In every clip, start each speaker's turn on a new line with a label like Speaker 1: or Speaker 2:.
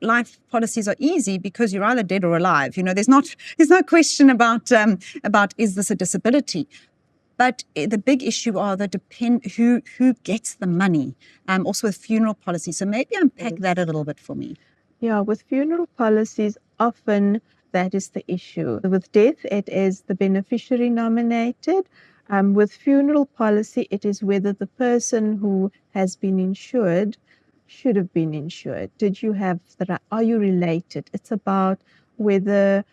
Speaker 1: life policies are easy because you're either dead or alive. There's no question about is this a disability. But the big issue are who gets the money, also with funeral policy. So maybe unpack that a little bit for me.
Speaker 2: Yeah, with funeral policies, often that is the issue. With death, it is the beneficiary nominated. With funeral policy, it is whether the person who has been insured should have been insured. Did you have are you related? It's about whether,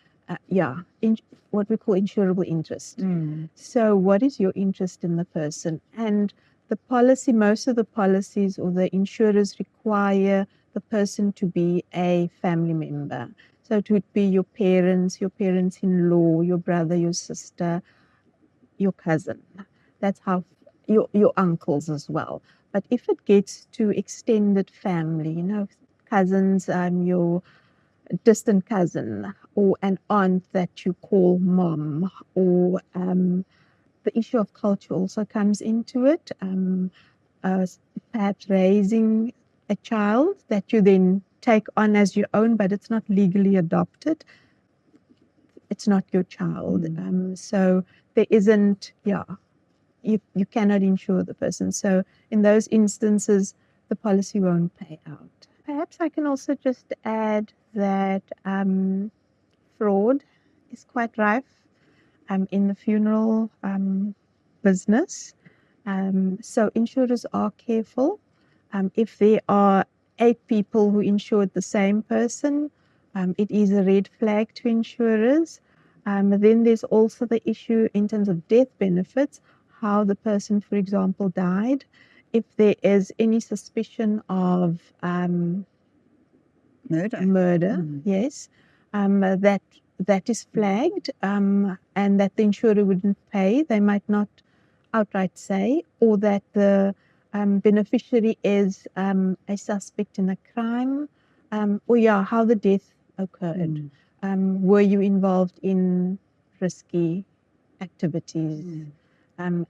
Speaker 2: what we call insurable interest. So what is your interest in the person? And the policy, most of the policies or the insurers require the person to be a family member. So it would be your parents-in-law, your brother, your sister, your cousin. That's how your uncles as well. But if it gets to extended family, cousins, your distant cousin, or an aunt that you call mom, or the issue of culture also comes into it. Perhaps raising a child that you then take on as your own, but it's not legally adopted. It's not your child. So there isn't, you cannot insure the person. So in those instances, the policy won't pay out. Perhaps I can also just add that fraud is quite rife in the funeral business. So insurers are careful. If there are 8 people who insured the same person, it is a red flag to insurers. Then there's also the issue in terms of death benefits, how the person, for example, died. If there is any suspicion of murder, yes, that is flagged, and that the insurer wouldn't pay. They might not outright say, or that the beneficiary is a suspect in a crime, or how the death occurred. Were you involved in risky activities? And